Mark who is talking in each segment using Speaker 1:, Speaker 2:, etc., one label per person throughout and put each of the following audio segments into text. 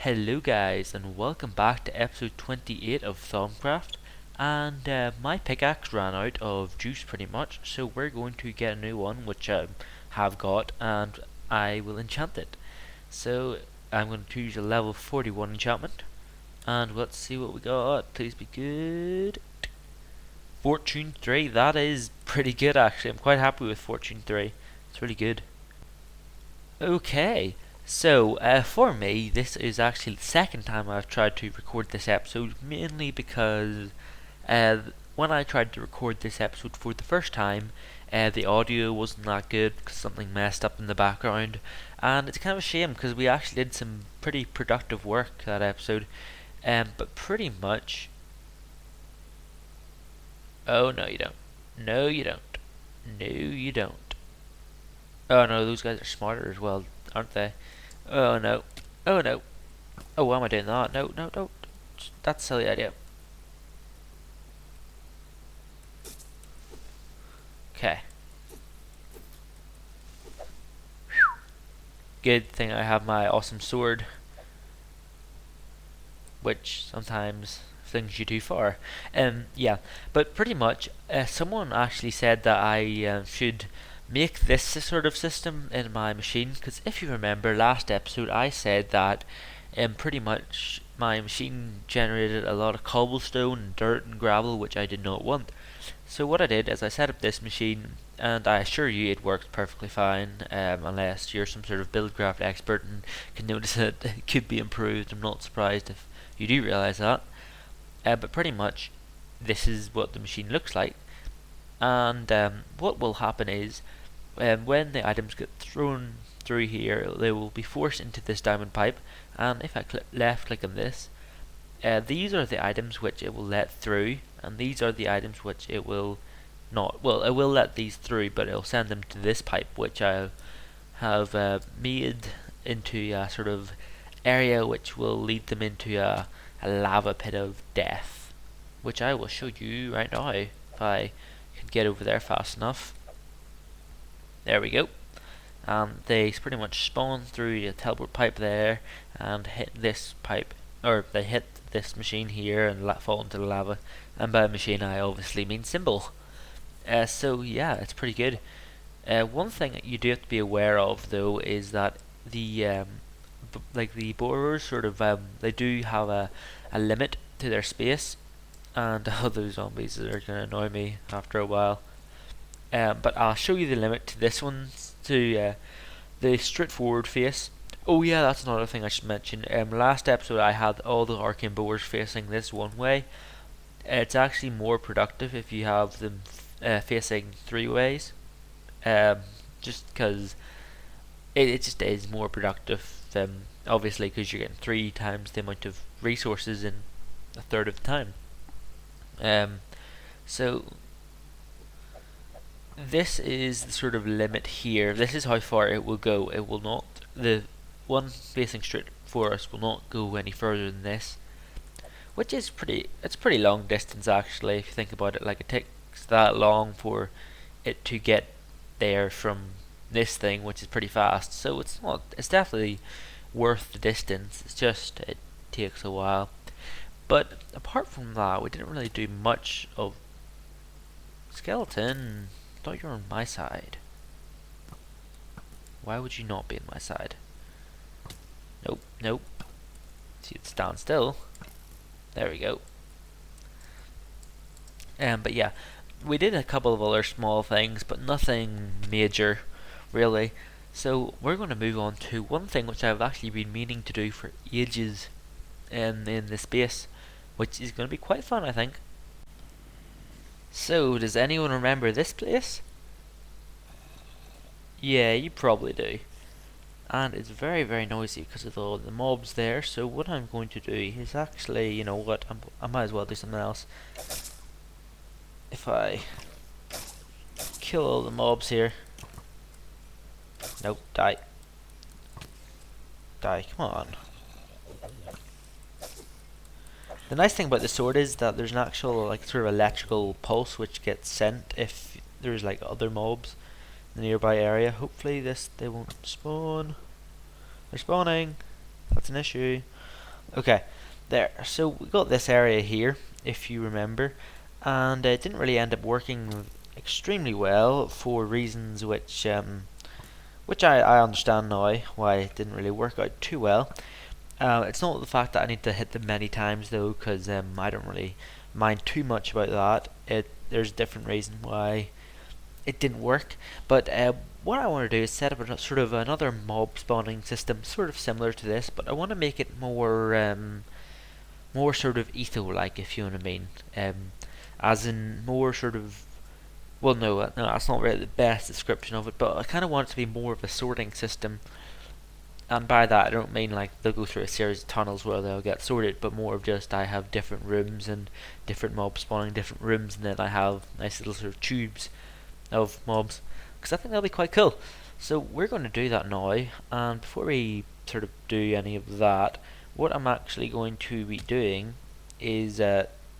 Speaker 1: Hello guys, and welcome back to episode 28 of Thaumcraft. And my pickaxe ran out of juice pretty much, so we're going to get a new one, which I have got, and I will enchant it. So I'm going to choose a level 41 enchantment, and let's see what we got. Please be good. Fortune 3, that is pretty good actually. I'm quite happy with Fortune 3. It's really good. Okay, so for me, this is actually the second time I've tried to record this episode, mainly because when I tried to record this episode for the first time, the audio wasn't that good because something messed up in the background, and it's kind of a shame because we actually did some pretty productive work that episode, but pretty much. Oh no, you don't. No, you don't. No, you don't. Oh no, those guys are smarter as well, aren't they? Oh no. Oh no. Oh, why am I doing that? No, no, no. That's a silly idea. Okay. Good thing I have my awesome sword, which sometimes flings you too far. Yeah, but pretty much, someone actually said that I should make this sort of system in my machine, because if you remember last episode I said that pretty much my machine generated a lot of cobblestone and dirt and gravel, which I did not want. So what I did is I set up this machine, and I assure you it works perfectly fine, unless you're some sort of Buildcraft expert and can notice that it could be improved. I'm not surprised if you do realise that. But pretty much this is what the machine looks like, and what will happen is when the items get thrown through here, they will be forced into this diamond pipe, and if I left click on this, these are the items which it will let through, and these are the items which it will not. Well, it will let these through, but it'll send them to this pipe, which I have made into a sort of area which will lead them into a lava pit of death, which I will show you right now if I can get over there fast enough. There we go. They pretty much spawn through the teleport pipe there and hit this pipe, or they hit this machine here and fall into the lava. And by machine I obviously mean symbol. So yeah, it's pretty good. One thing that you do have to be aware of though is that the like the borers sort of they do have a limit to their space, and those zombies are gonna annoy me after a while. But I'll show you the limit to this one, to the straightforward face. Oh yeah, that's another thing I should mention. Last episode I had all the arcane borers facing this one way. It's actually more productive if you have them facing three ways. Just because it just is more productive. Obviously, because you're getting 3 times the amount of resources in a third of the time. So this is the sort of limit here. This is how far it will go. It will not. The one facing straight for us will not go any further than this, which is it's pretty long distance actually if you think about it. Like, it takes that long for it to get there from this thing, which is pretty fast. So it's definitely worth the distance. It's just it takes a while. But apart from that, we didn't really do much of skeleton. I thought you were on my side. Why would you not be on my side? Nope, nope. See, it's down still. There we go. But yeah, we did a couple of other small things, but nothing major, really. So we're going to move on to one thing which I've actually been meaning to do for ages in this base, which is going to be quite fun, I think. So, does anyone remember this place? Yeah, you probably do. And it's very, very noisy because of all the mobs there. So what I'm going to do is actually, you know what, I might as well do something else. If I kill all the mobs here. Nope, die. Die, come on. The nice thing about the sword is that there's an actual like sort of electrical pulse which gets sent if there's like other mobs in the nearby area. Hopefully they won't spawn. They're spawning. That's an issue. Okay, there. So we got this area here, if you remember, and it didn't really end up working extremely well for reasons which I understand now why it didn't really work out too well. It's not the fact that I need to hit them many times though, because I don't really mind too much about that. There's a different reason why it didn't work. But what I want to do is set up sort of another mob spawning system, sort of similar to this, but I want to make it more sort of etho-like, if you know what I mean. As in more sort of, well, no, that's not really the best description of it, but I kind of want it to be more of a sorting system. And by that, I don't mean like they'll go through a series of tunnels where they'll get sorted, but more of just I have different rooms and different mobs spawning different rooms, and then I have nice little sort of tubes of mobs, because I think that'll be quite cool. So we're going to do that now, and before we sort of do any of that, what I'm actually going to be doing is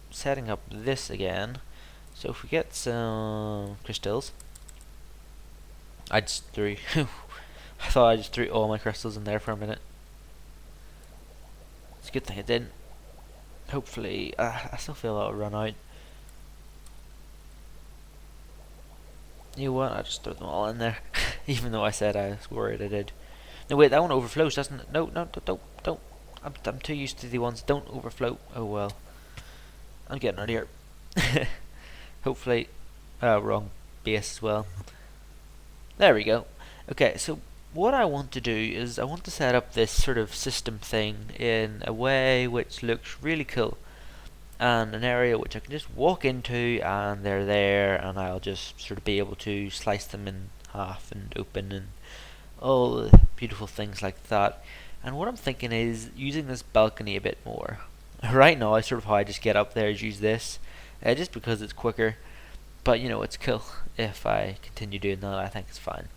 Speaker 1: setting up this again. So if we get some crystals, I just threw I thought I just threw all my crystals in there for a minute. It's a good thing I didn't. Hopefully, I still feel that'll run out. You know what, I just threw them all in there. Even though I said I was worried I did. No wait, that one overflows, doesn't it? No, don't. I'm too used to the ones that don't overflow. Oh well. I'm getting out of here. Hopefully, wrong base as well. There we go. Okay, so what I want to do is I want to set up this sort of system thing in a way which looks really cool, and an area which I can just walk into and they're there, and I'll just sort of be able to slice them in half and open and all the beautiful things like that. And what I'm thinking is using this balcony a bit more. Right now, I sort of how I just get up there is use this, just because it's quicker. But you know, it's cool. If I continue doing that, I think it's fine.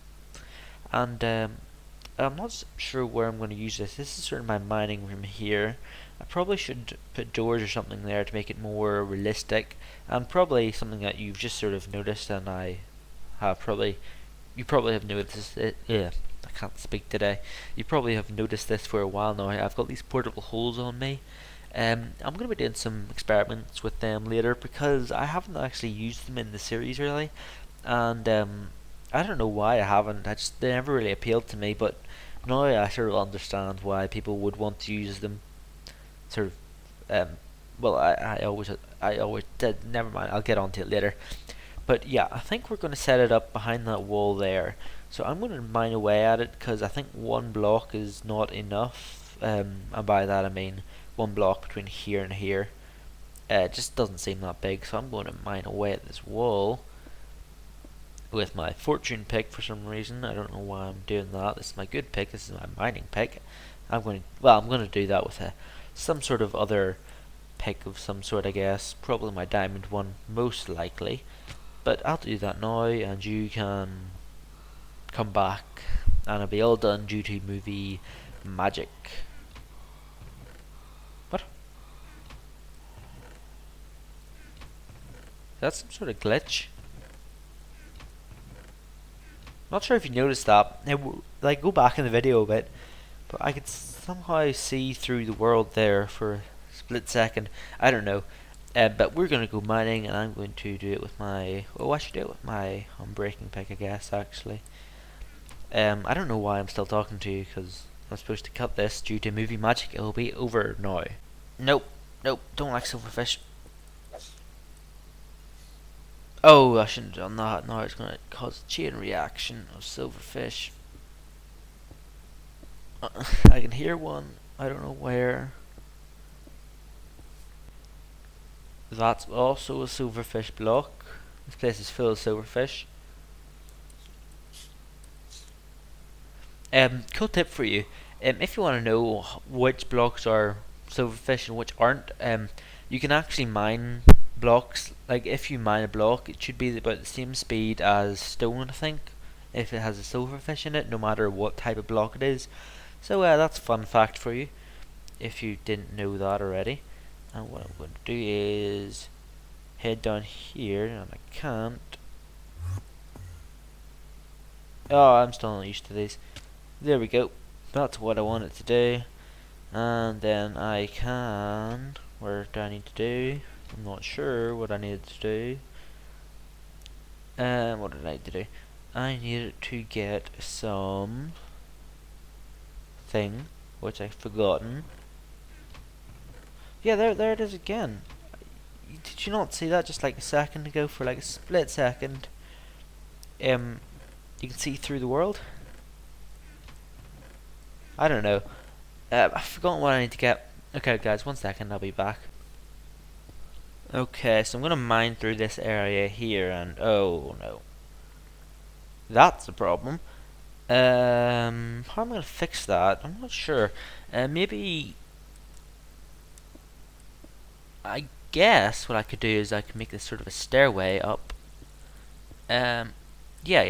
Speaker 1: And I'm not sure where I'm going to use this. This is sort of my mining room here. I probably should put doors or something there to make it more realistic, and probably something that you've just sort of noticed, and you probably have noticed it. Yeah, I can't speak today. You probably have noticed this for a while now. I've got these portable holes on me. I'm going to be doing some experiments with them later because I haven't actually used them in the series really, and I don't know why I haven't. They never really appealed to me, but now I sort of understand why people would want to use them. Sort of, well, I always did. Never mind. I'll get onto it later. But yeah, I think we're going to set it up behind that wall there. So I'm going to mine away at it because I think one block is not enough. And by that I mean one block between here and here. It just doesn't seem that big, so I'm going to mine away at this wall with my fortune pick for some reason. I don't know why I'm doing that. This is my good pick. This is my mining pick. I'm going to do that with some sort of other pick of some sort, I guess. Probably my diamond one, most likely. But I'll do that now, and you can come back, and it'll be all done due to movie magic. What? That's some sort of glitch. Not sure if you noticed that. Like, go back in the video a bit, but I could somehow see through the world there for a split second. I don't know. But we're going to go mining, and I'm going to do it with my... Oh, I should do it with my unbreaking pick, I guess, actually. I don't know why I'm still talking to you, because I'm supposed to cut this due to movie magic. It'll be over now. Nope, don't like silverfish. Oh, I shouldn't have done that. Now it's going to cause a chain reaction of silverfish. I can hear one. I don't know where. That's also a silverfish block. This place is full of silverfish. Cool tip for you. If you want to know which blocks are silverfish and which aren't, you can actually mine blocks. Like if you mine a block, it should be about the same speed as stone, I think, if it has a silverfish in it, no matter what type of block it is. So that's a fun fact for you, if you didn't know that already. And what I'm going to do is head down here, and I can't. Oh, I'm still not used to these. There we go. That's what I wanted to do. And then I can, what do I need to do? I'm not sure what I needed to do. What did I need to do? I needed to get some thing, which I've forgotten. Yeah, there it is again. Did you not see that just like a second ago? For like a split second, you can see through the world. I don't know. I've forgotten what I need to get. Okay, guys, 1 second. I'll be back. Okay, so I'm gonna mine through this area here, and oh no, that's a problem. How am I gonna fix that? I'm not sure. Maybe I guess what I could do is I could make this sort of a stairway up. Yeah,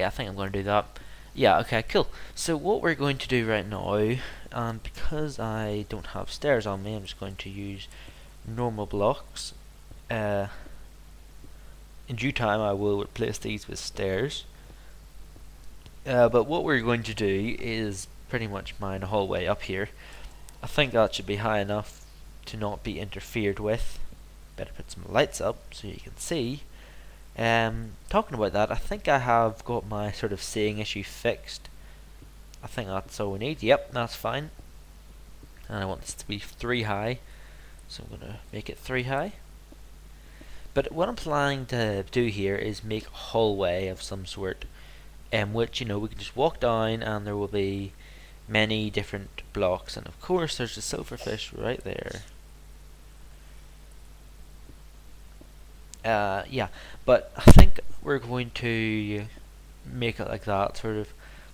Speaker 1: I think I'm going to do that. Yeah, okay, cool. So what we're going to do right now, because I don't have stairs on me, I'm just going to use normal blocks. In due time I will replace these with stairs. But what we're going to do is pretty much mine a hallway up here. I think that should be high enough to not be interfered with. Better put some lights up so you can see. Talking about that, I think I have got my sort of seeing issue fixed. I think that's all we need. Yep, that's fine. And I want this to be 3 high, so I'm going to make it 3 high. But what I'm planning to do here is make a hallway of some sort, which, you know, we can just walk down and there will be many different blocks. And of course there's the silverfish right there. Yeah, but I think we're going to make it like that, sort of.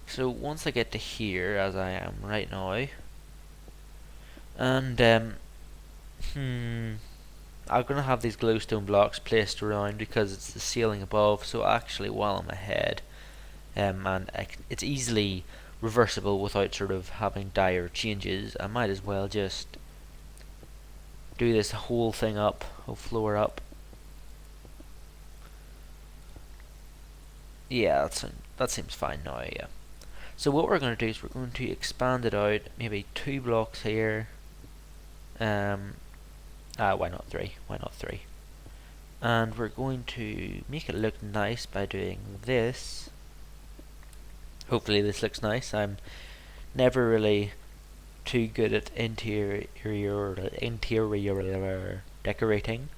Speaker 1: So once I get to here, as I am right now, and I'm gonna have these glowstone blocks placed around because it's the ceiling above. So actually, while I'm ahead, and it's easily reversible without sort of having dire changes, I might as well just do this whole thing up, whole floor up. Yeah, that seems fine now, yeah. So what we're going to do is we're going to expand it out, maybe 2 blocks here. Why not 3? Why not 3? And we're going to make it look nice by doing this. Hopefully this looks nice. I'm never really too good at interior decorating.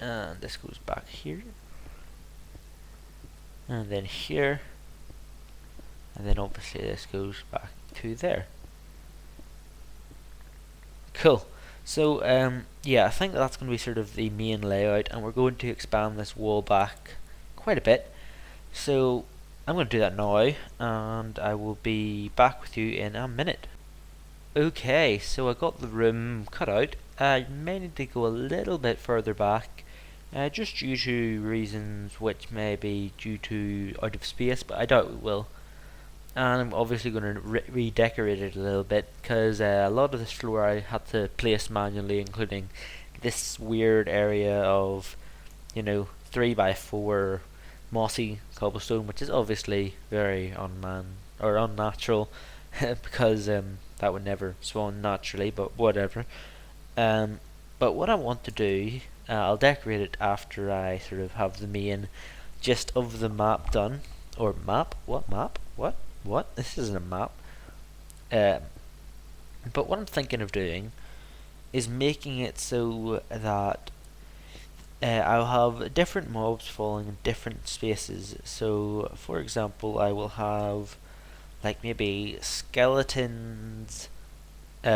Speaker 1: And this goes back here. And then here, and then obviously this goes back to there. Cool. So yeah, I think that's going to be sort of the main layout, and we're going to expand this wall back quite a bit. So I'm going to do that now, and I will be back with you in a minute. Okay, so I got the room cut out. I may need to go a little bit further back, just due to reasons which may be due to out of space, but I doubt it will. And I'm obviously going to redecorate it a little bit, because a lot of this floor I had to place manually, including this weird area of, 3x4 mossy cobblestone, which is obviously very unnatural, because that would never spawn naturally, but whatever. But what I want to do, I'll decorate it after I sort of have the main gist of the map done. Or map? What map? What? This isn't a map. But what I'm thinking of doing is making it so that I'll have different mobs falling in different spaces. So, for example, I will have like maybe skeletons,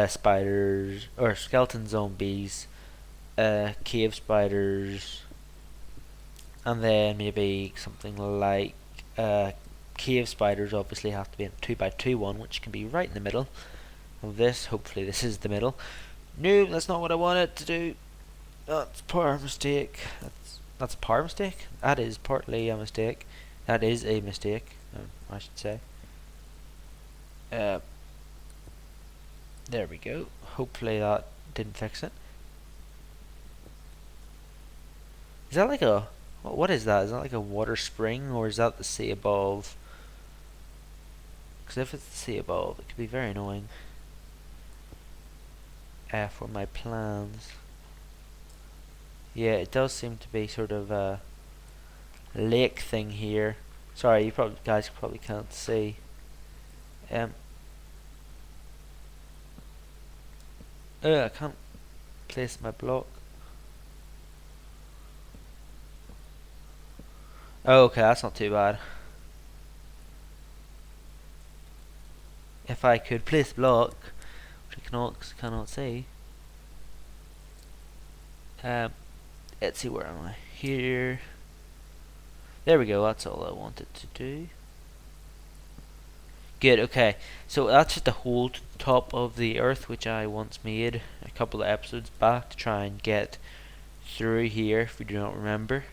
Speaker 1: spiders, or skeleton zombies, cave spiders, and then maybe something like cave spiders obviously have to be in a 2x2 one, which can be right in the middle of this. Hopefully this is the middle. No, that's not what I wanted to do. That's part mistake. That's a part mistake? That is partly a mistake. That is a mistake, I should say. There we go. Hopefully that didn't fix it. Is that like a... What is that? Is that like a water spring, or is that the sea above? Because if it's the sea above, it could be very annoying. for my plans. Yeah, it does seem to be sort of a lake thing here. Sorry, you guys probably can't see. I can't place my block. Oh, okay, that's not too bad. If I could place the block, which I cannot see. Let's see, where am I? Here. There we go, that's all I wanted to do. Good, okay. So that's just a hole to the top of the earth, which I once made a couple of episodes back to try and get through here, if you do not remember.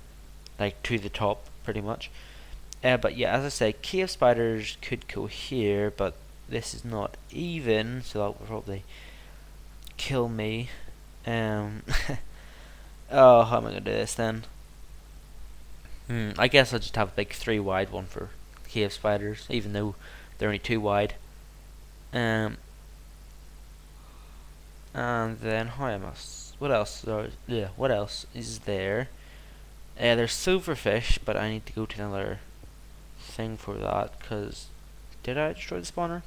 Speaker 1: Like, to the top, pretty much. But yeah, as I say, cave spiders could go here, but this is not even, so that would probably kill me. Oh, how am I going to do this then? I guess I'll just have a big 3 wide one for cave spiders, even though they're only 2 wide. And then what else? What else is there? There's silverfish, but I need to go to another thing for that, because did I destroy the spawner?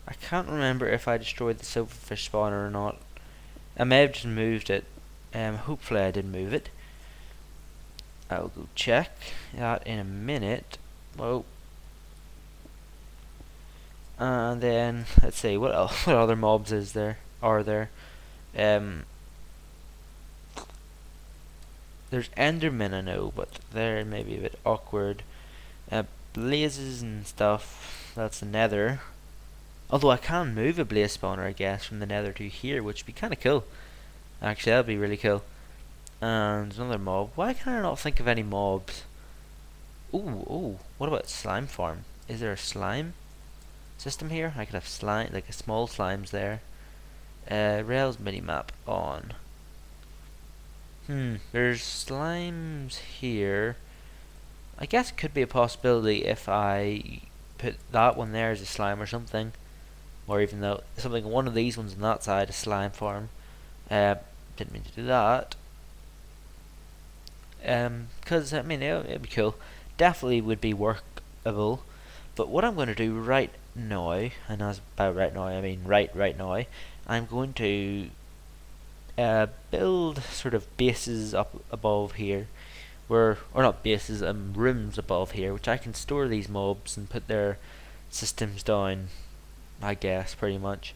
Speaker 1: I can't remember if I destroyed the silverfish spawner or not. I may have just moved it. Hopefully I did move it. I'll go check that in a minute. Whoa. And then let's see what else. What other mobs are there? There's Endermen, I know, but they're maybe a bit awkward. Blazes and stuff. That's the Nether. Although I can move a blaze spawner, I guess, from the Nether to here, which would be kind of cool. Actually, that'd be really cool. And there's another mob. Why can I not think of any mobs? Ooh. What about slime farm? Is there a slime system here? I could have slime, like a small slimes there. Rails minimap on. There's slimes here. I guess it could be a possibility if I put that one there as a slime or something. Or even though one of these ones on that side, a slime farm. Didn't mean to do that. Because, I mean, it'd be cool. Definitely would be workable. But what I'm going to do right now, and as by right now I mean right now, I'm going to build sort of bases up above here, or not bases, rooms above here, which I can store these mobs and put their systems down, I guess, pretty much.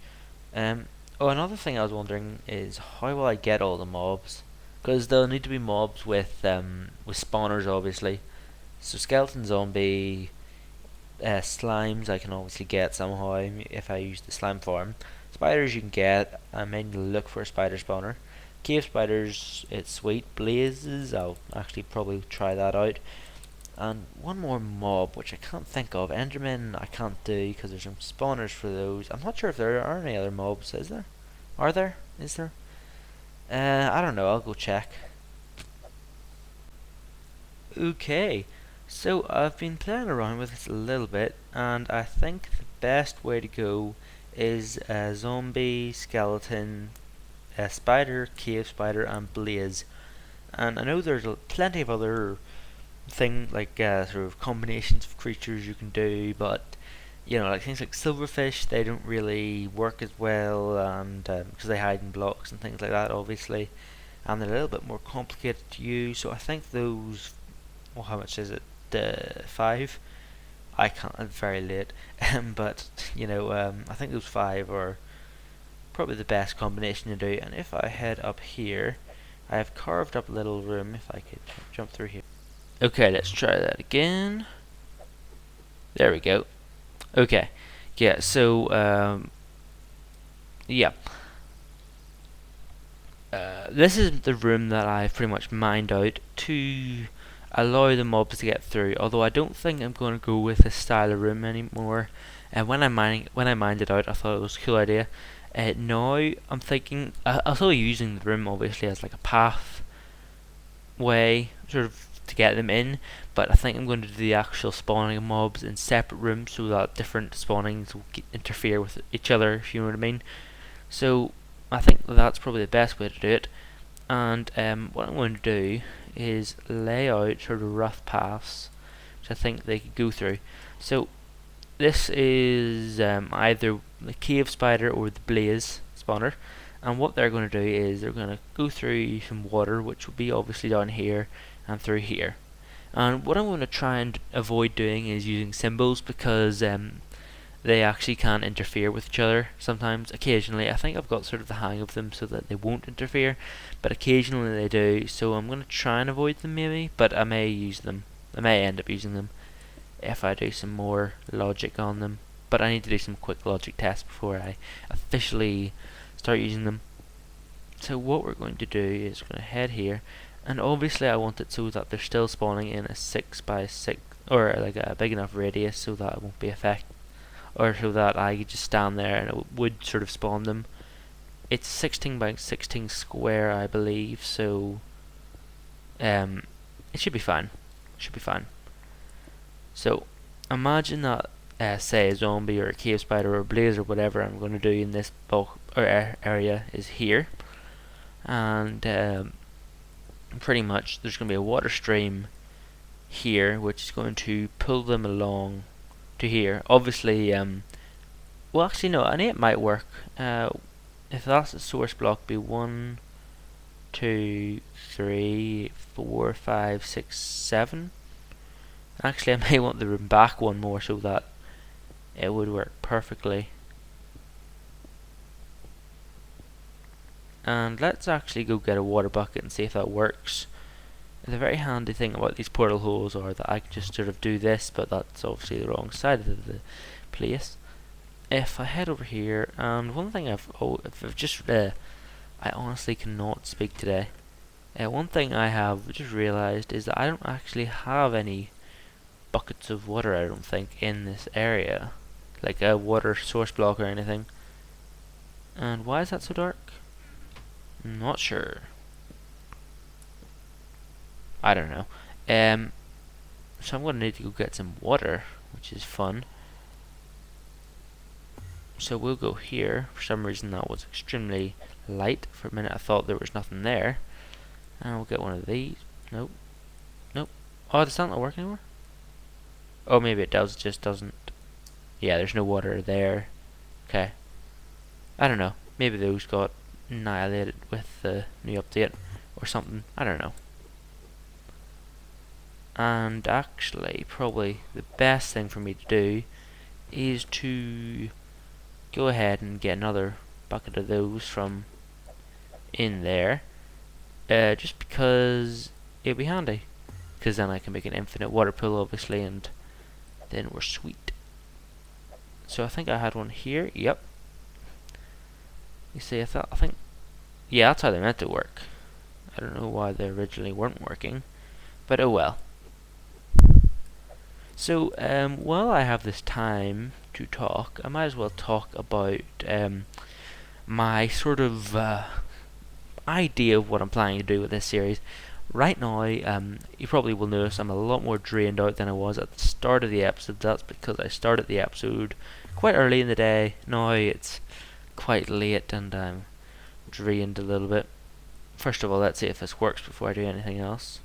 Speaker 1: Another thing I was wondering is how will I get all the mobs? Because there'll need to be mobs with spawners, obviously. So skeleton, zombie, slimes I can obviously get somehow if I use the slime farm. Spiders you can get. I may look for a spider spawner. Cave spiders, it's sweet. Blazes, I'll actually probably try that out. And one more mob which I can't think of. Endermen I can't do because there's some spawners for those. I'm not sure if there are any other mobs. Is there? Are there? Is there? I don't know. I'll go check. Okay. So I've been playing around with this a little bit, and I think the best way to go is a zombie, skeleton, a spider, cave spider, and blaze. And I know there's plenty of other like sort of combinations of creatures you can do, but like things like silverfish, they don't really work as well, and because they hide in blocks and things like that, obviously, and they're a little bit more complicated to use. So I think those, how much is it? 5. I can't. I'm very late, but I think those 5 are probably the best combination to do. And if I head up here, I have carved up a little room. If I could jump through here. Okay, let's try that again. There we go. Okay, yeah. So yeah. This is the room that I've pretty much mined out to allow the mobs to get through. Although I don't think I'm going to go with this style of room anymore. And when I mined it out, I thought it was a cool idea. Now I'm thinking I'm still using the room obviously as like a path way, sort of to get them in. But I think I'm going to do the actual spawning of mobs in separate rooms so that different spawnings will interfere with each other. If you know what I mean. So I think that's probably the best way to do it. And what I'm going to do is lay out sort of rough paths which I think they could go through. So this is either the cave spider or the blaze spawner, and what they're going to do is they're going to go through some water, which will be obviously down here and through here. And what I'm going to try and avoid doing is using symbols, because they actually can interfere with each other sometimes. Occasionally, I think I've got sort of the hang of them so that they won't interfere, but occasionally they do, so I'm going to try and avoid them maybe, but I may use them. I may end up using them if I do some more logic on them, but I need to do some quick logic tests before I officially start using them. So what we're going to do is we're going to head here, and obviously I want it so that they're still spawning in a 6 by 6 or like a big enough radius so that it won't be affected, or so that I could just stand there and it would sort of spawn them. It's 16 by 16 square, I believe, so it should be fine. Should be fine. So imagine that say a zombie or a cave spider or a blaze or whatever I'm going to do in this bulk or area is here, and pretty much there's going to be a water stream here which is going to pull them along to here. Obviously, well, actually no, an 8 might work. If that's the source block, be 1, 2, 3, 4, 5, 6, 7. Actually, I may want the room back one more so that it would work perfectly. And let's actually go get a water bucket and see if that works. The very handy thing about these portal holes are that I can just sort of do this, but that's obviously the wrong side of the place. If I head over here, and one thing I've just I honestly cannot speak today. One thing I have just realised is that I don't actually have any buckets of water, I don't think, in this area, like a water source block or anything. And why is that so dark? I'm not sure. I don't know. So I'm going to need to go get some water, which is fun. So we'll go here. For some reason that was extremely light. For a minute I thought there was nothing there. And we'll get one of these. Nope. Nope. Oh, does that not work anymore? Oh, maybe it does, just doesn't. Yeah, there's no water there. Okay. I don't know. Maybe those got annihilated with the new update or something. I don't know. And actually, probably the best thing for me to do is to go ahead and get another bucket of those from in there. Just because it'd be handy. Because then I can make an infinite water pool, obviously, and then we're sweet. So I think I had one here. Yep. You see, I think, yeah, that's how they meant to work. I don't know why they originally weren't working, but oh well. So while I have this time to talk, I might as well talk about my sort of idea of what I'm planning to do with this series. Right now, you probably will notice I'm a lot more drained out than I was at the start of the episode. That's because I started the episode quite early in the day. Now it's quite late and I'm drained a little bit. First of all, let's see if this works before I do anything else.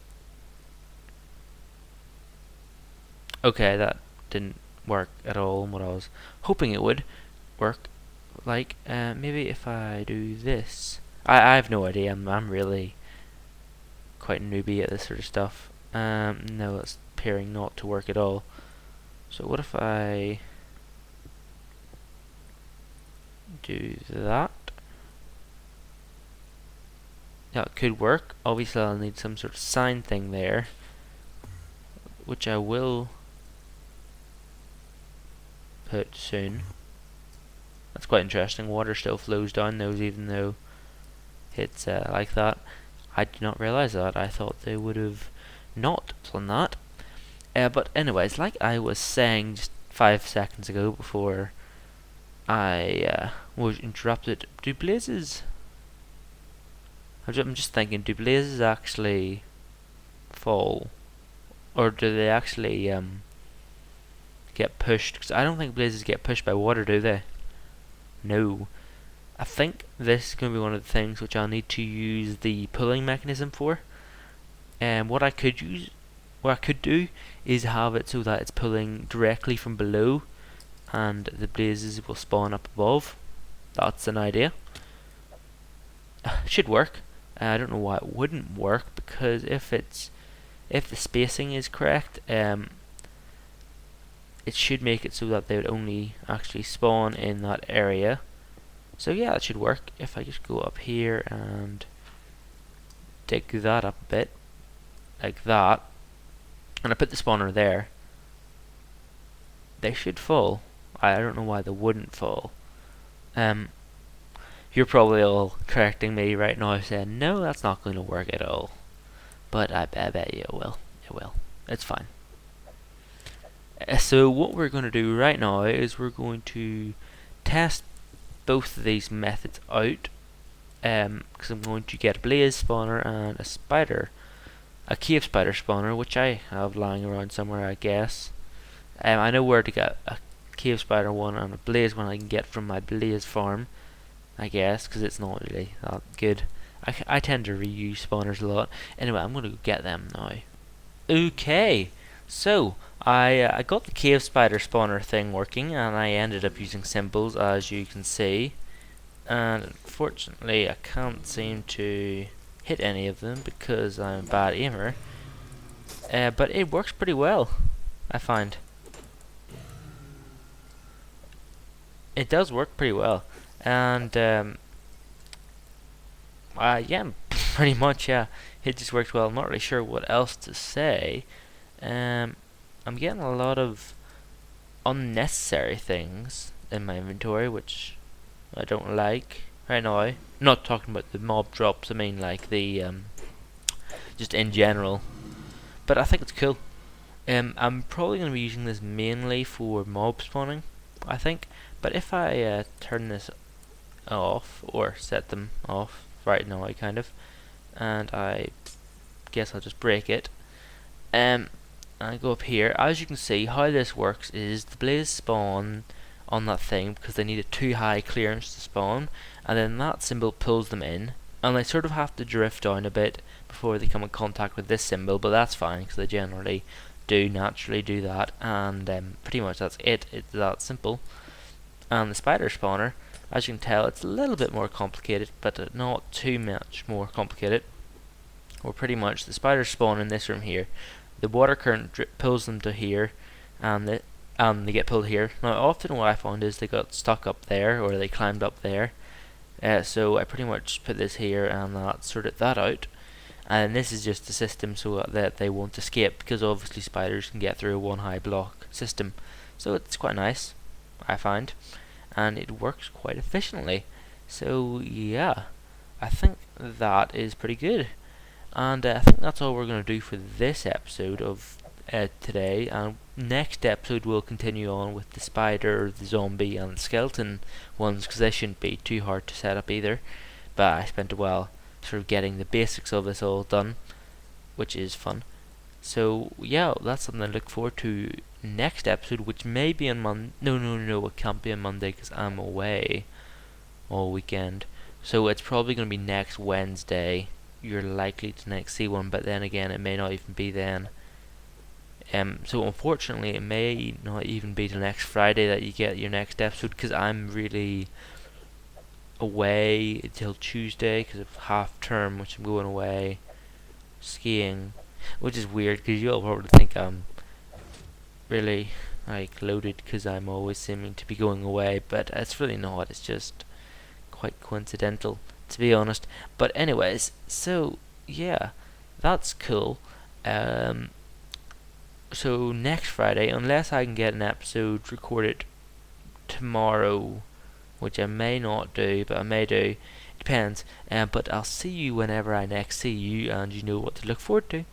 Speaker 1: Okay, that didn't work at all, and what I was hoping it would work. Like, maybe if I do this. I have no idea. I'm really quite newbie at this sort of stuff. No, it's appearing not to work at all. So what if I do that? That could work. Obviously I'll need some sort of sign thing there, which I will put soon. That's quite interesting. Water still flows down those even though it's like that. I did not realise that. I thought they would have not done that. But anyways, like I was saying just 5 seconds ago before I was interrupted, do blazes... I'm just thinking, do blazes actually fall? Or do they actually get pushed? Because I don't think blazes get pushed by water, do they? No. I think this is going to be one of the things which I'll need to use the pulling mechanism for. And what I could do is have it so that it's pulling directly from below and the blazes will spawn up above. That's an idea. Should work. I don't know why it wouldn't work, because if the spacing is correct, it should make it so that they would only actually spawn in that area. So yeah, it should work. If I just go up here and dig that up a bit, like that, and I put the spawner there, they should fall. I don't know why they wouldn't fall. You're probably all correcting me right now, saying, no, that's not going to work at all. But I bet you it will. It will. It's fine. So what we're going to do right now is we're going to test both of these methods out. Because I'm going to get a blaze spawner and a cave spider spawner, which I have lying around somewhere, I guess. I know where to get a cave spider one and a blaze one I can get from my blaze farm, I guess, because it's not really that good. I tend to reuse spawners a lot. Anyway, I'm going to go get them now. Okay, so I got the cave spider spawner thing working, and I ended up using symbols, as you can see. And unfortunately, I can't seem to hit any of them because I'm a bad aimer. But it works pretty well, I find. It does work pretty well. And yeah, pretty much, yeah, it just works well. I'm not really sure what else to say. I'm getting a lot of unnecessary things in my inventory, which I don't like right now. I'm not talking about the mob drops, I mean like the just in general. But I think it's cool. I'm probably going to be using this mainly for mob spawning, I think. But if I turn this off, or set them off right now, kind of, and I guess I'll just break it. I go up here. As you can see, how this works is the blaze spawn on that thing because they need a too high clearance to spawn, and then that symbol pulls them in, and they sort of have to drift down a bit before they come in contact with this symbol, but that's fine because they generally do naturally do that, and pretty much that's it. It's that simple. And the spider spawner, as you can tell, it's a little bit more complicated, but not too much more complicated. Or pretty much the spiders spawn in this room here. The water current pulls them to here, and they get pulled here. Now, often what I found is they got stuck up there, or they climbed up there. So I pretty much put this here, and that sorted that out. And this is just a system so that they won't escape, because obviously spiders can get through a one high block system. So it's quite nice, I find, and it works quite efficiently. So yeah, I think that is pretty good. And I think that's all we're going to do for this episode of today. And next episode we'll continue on with the spider, the zombie, and the skeleton ones, because they shouldn't be too hard to set up either. But I spent a while sort of getting the basics of this all done, which is fun. So yeah, that's something to look forward to next episode, which may be on Monday. No, it can't be on Monday because I'm away all weekend. So it's probably going to be next Wednesday. You're likely to next see one, but then again, it may not even be then. So unfortunately, it may not even be till next Friday that you get your next episode, because I'm really away until Tuesday because of half term, which I'm going away skiing, which is weird because you'll probably think I'm really like loaded because I'm always seeming to be going away, but it's really not. It's just quite coincidental, to be honest. But anyways, so yeah, that's cool. So next Friday, unless I can get an episode recorded tomorrow, which I may not do, but I may do, depends. But I'll see you whenever I next see you, and you know what to look forward to.